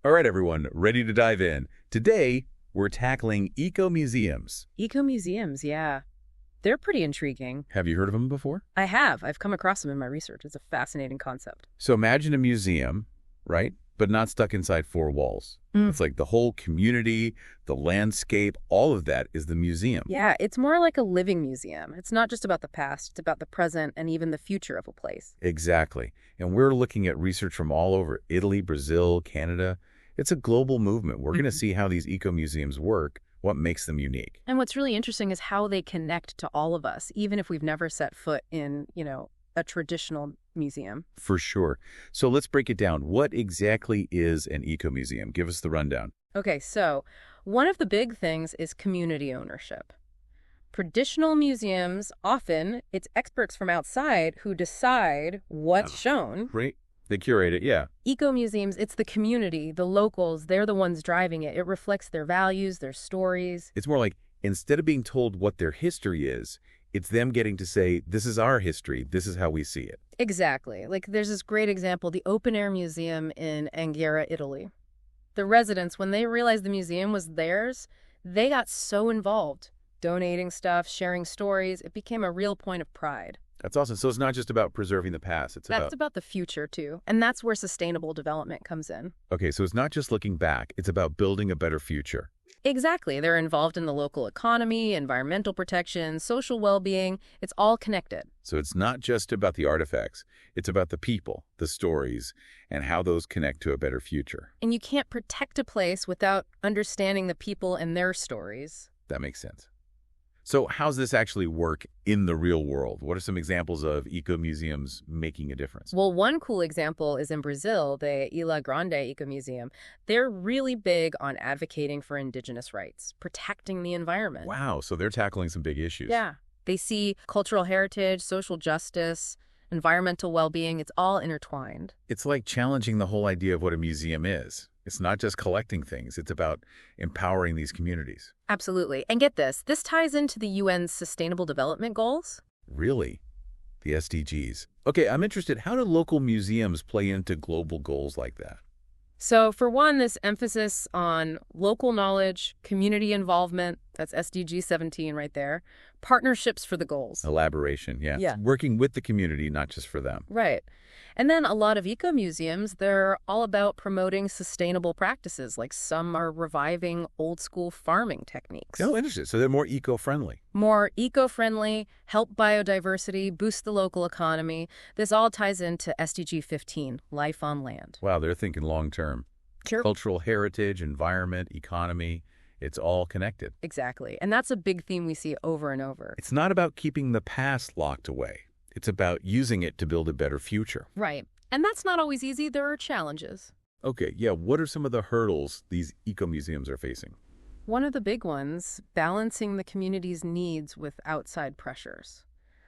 All right, everyone, ready to dive in. Today, we're tackling eco-museums. Ecomuseums, yeah. They're pretty intriguing. Have you heard of them before? I have. I've come across them in my research. It's a fascinating concept. So imagine a museum, right? But not stuck inside four walls. It's like the whole community, the landscape, all of that is the museum. Yeah, it's more like a living museum. It's not just about the past, it's about the present and even the future of a place. Exactly. And we're looking at research from all over Italy, Brazil, Canada. It's a global movement. We're going to see how these eco-museums work, what makes them unique. And what's really interesting is how they connect to all of us, even if we've never set foot in, a traditional museum. For sure. So let's break it down. What exactly is an eco-museum? Give us the rundown. Okay, so one of the big things is community ownership. Traditional museums, often it's experts from outside who decide what's shown. Right? They curate it, yeah. Eco-museums, it's the community, the locals, they're the ones driving it. It reflects their values, their stories. It's more like instead of being told what their history is, it's them getting to say, this is our history, this is how we see it. Exactly. Like there's this great example, the open-air museum in Anghiera, Italy. The residents, when they realized the museum was theirs, they got so involved, donating stuff, sharing stories. It became a real point of pride. That's awesome. So it's not just about preserving the past. That's about the future, too. And that's where sustainable development comes in. Okay, so it's not just looking back. It's about building a better future. Exactly. They're involved in the local economy, environmental protection, social well-being. It's all connected. So it's not just about the artifacts. It's about the people, the stories, and how those connect to a better future. And you can't protect a place without understanding the people and their stories. That makes sense. So how's this actually work in the real world? What are some examples of eco-museums making a difference? Well, one cool example is in Brazil, the Ilha Grande Ecomuseum. They're really big on advocating for indigenous rights, protecting the environment. Wow, so they're tackling some big issues. Yeah. They see cultural heritage, social justice, environmental well-being. It's all intertwined. It's like challenging the whole idea of what a museum is. It's not just collecting things. It's about empowering these communities. Absolutely. And get this ties into the UN's Sustainable Development Goals. Really? The SDGs. Okay, I'm interested. How do local museums play into global goals like that? So for one, this emphasis on local knowledge, community involvement, that's SDG 17 right there, partnerships for the goals. Elaboration, yeah. Yeah. Working with the community, not just for them. Right. And then a lot of eco-museums, they're all about promoting sustainable practices, like some are reviving old school farming techniques. Oh, interesting. So they're more eco-friendly. More eco-friendly, help biodiversity, boost the local economy. This all ties into SDG 15, life on land. Wow, they're thinking long-term. Sure. Cultural heritage, environment, economy, it's all connected. Exactly. And that's a big theme we see over and over. It's not about keeping the past locked away. It's about using it to build a better future. Right. And that's not always easy. There are challenges. Okay, yeah, what are some of the hurdles these eco-museums are facing? One of the big ones, balancing the community's needs with outside pressures,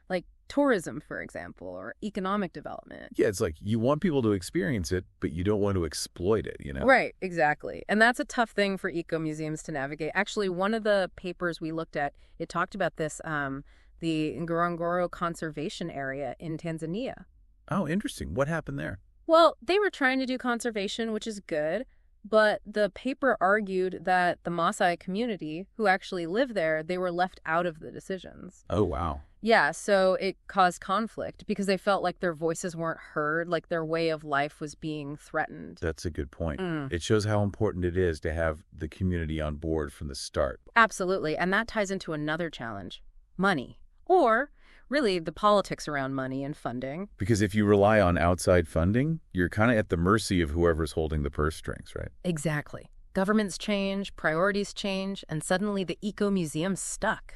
like tourism, for example, or economic development. Yeah, it's like you want people to experience it, but you don't want to exploit it, you know? Right, exactly. And that's a tough thing for eco-museums to navigate. Actually, one of the papers we looked at, it talked about this, the Ngorongoro Conservation Area in Tanzania. Oh, interesting. What happened there? Well, they were trying to do conservation, which is good, but the paper argued that the Maasai community, who actually live there, they were left out of the decisions. Oh, wow. Yeah, so it caused conflict because they felt like their voices weren't heard, like their way of life was being threatened. That's a good point. It shows how important it is to have the community on board from the start. Absolutely, and that ties into another challenge, money. Or, really, the politics around money and funding. Because if you rely on outside funding, you're kind of at the mercy of whoever's holding the purse strings, right? Exactly. Governments change, priorities change, and suddenly the eco-museum's stuck.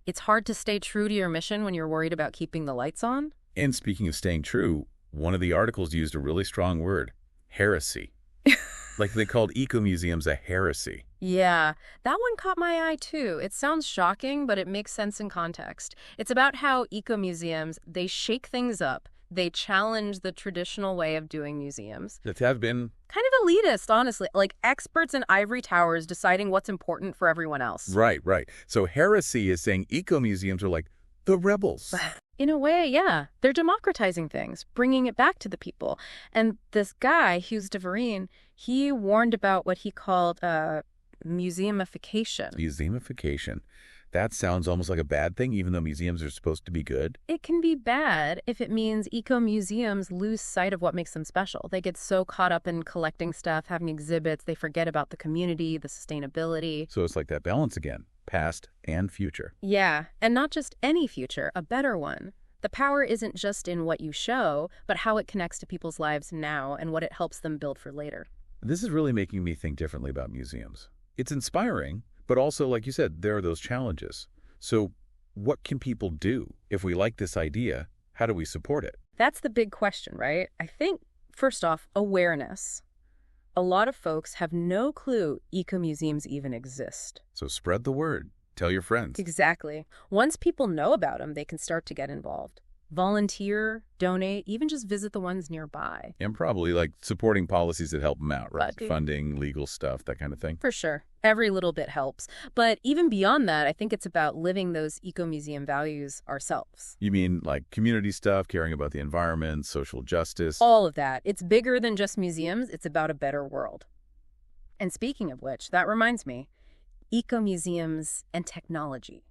It's hard to stay true to your mission when you're worried about keeping the lights on. And speaking of staying true, one of the articles used a really strong word, heresy. Like they called eco-museums a heresy. Yeah, that one caught my eye too. It sounds shocking, but it makes sense in context. It's about how eco-museums, they shake things up. They challenge the traditional way of doing museums. That have been kind of elitist, honestly, like experts in ivory towers deciding what's important for everyone else. Right. So heresy is saying eco-museums are like the rebels. In a way, yeah. They're democratizing things, bringing it back to the people. And this guy, Hughes de Varine, he warned about what he called museumification. Museumification. That sounds almost like a bad thing, even though museums are supposed to be good. It can be bad if it means eco-museums lose sight of what makes them special. They get so caught up in collecting stuff, having exhibits, they forget about the community, the sustainability. So it's like that balance again, past and future. Yeah, and not just any future, a better one. The power isn't just in what you show, but how it connects to people's lives now and what it helps them build for later. This is really making me think differently about museums. It's inspiring, but also, like you said, there are those challenges. So what can people do? If we like this idea, how do we support it? That's the big question, right? I think, first off, awareness. A lot of folks have no clue ecomuseums even exist. So spread the word. Tell your friends. Exactly. Once people know about them, they can start to get involved. Volunteer, donate, even just visit the ones nearby. And probably like supporting policies that help them out, right? But- Funding, legal stuff, that kind of thing. For sure. Every little bit helps. But even beyond that, I think it's about living those ecomuseum values ourselves. You mean like community stuff, caring about the environment, social justice? All of that. It's bigger than just museums. It's about a better world. And speaking of which, that reminds me, ecomuseums and technology.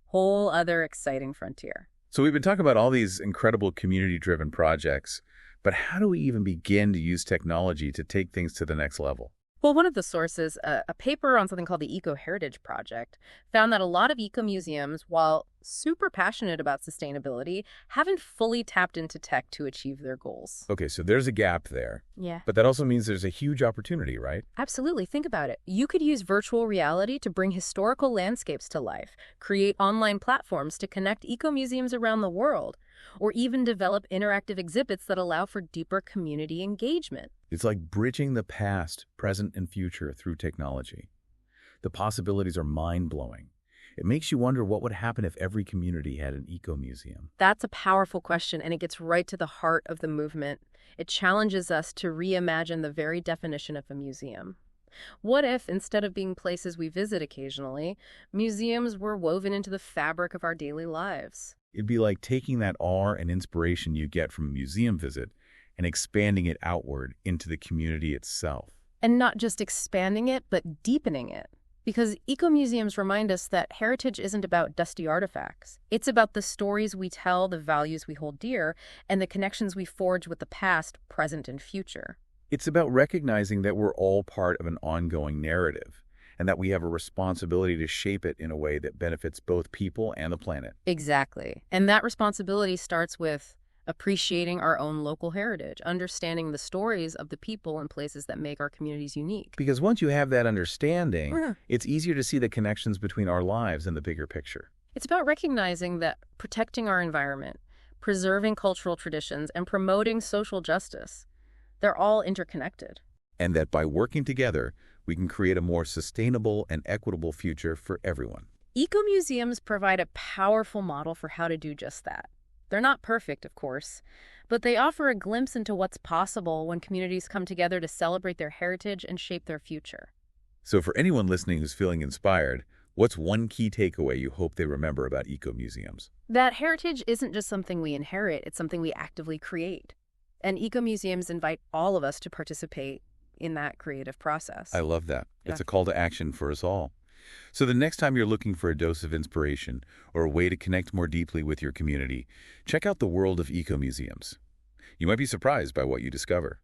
Whole other exciting frontier. So we've been talking about all these incredible community-driven projects, but how do we even begin to use technology to take things to the next level? Well, one of the sources, a paper on something called the Eco Heritage Project, found that a lot of ecomuseums, while super passionate about sustainability, haven't fully tapped into tech to achieve their goals. Okay, so there's a gap there, Yeah. but that also means there's a huge opportunity, right? Absolutely. Think about it. You could use virtual reality to bring historical landscapes to life, create online platforms to connect ecomuseums around the world, or even develop interactive exhibits that allow for deeper community engagement. It's like bridging the past, present, and future through technology. The possibilities are mind-blowing. It makes you wonder what would happen if every community had an eco-museum. That's a powerful question, and it gets right to the heart of the movement. It challenges us to reimagine the very definition of a museum. What if, instead of being places we visit occasionally, museums were woven into the fabric of our daily lives? It'd be like taking that awe and inspiration you get from a museum visit and expanding it outward into the community itself. And not just expanding it, but deepening it. Because ecomuseums remind us that heritage isn't about dusty artifacts. It's about the stories we tell, the values we hold dear, and the connections we forge with the past, present, and future. It's about recognizing that we're all part of an ongoing narrative, and that we have a responsibility to shape it in a way that benefits both people and the planet. Exactly. And that responsibility starts with appreciating our own local heritage, understanding the stories of the people and places that make our communities unique. Because once you have that understanding, Yeah. it's easier to see the connections between our lives and the bigger picture. It's about recognizing that protecting our environment, preserving cultural traditions, and promoting social justice, they're all interconnected. And that by working together, we can create a more sustainable and equitable future for everyone. Ecomuseums provide a powerful model for how to do just that. They're not perfect, of course, but they offer a glimpse into what's possible when communities come together to celebrate their heritage and shape their future. So for anyone listening who's feeling inspired, what's one key takeaway you hope they remember about ecomuseums? That heritage isn't just something we inherit, it's something we actively create. And ecomuseums invite all of us to participate in that creative process. I love that. Yeah. It's a call to action for us all. So the next time you're looking for a dose of inspiration or a way to connect more deeply with your community, check out the world of ecomuseums. You might be surprised by what you discover.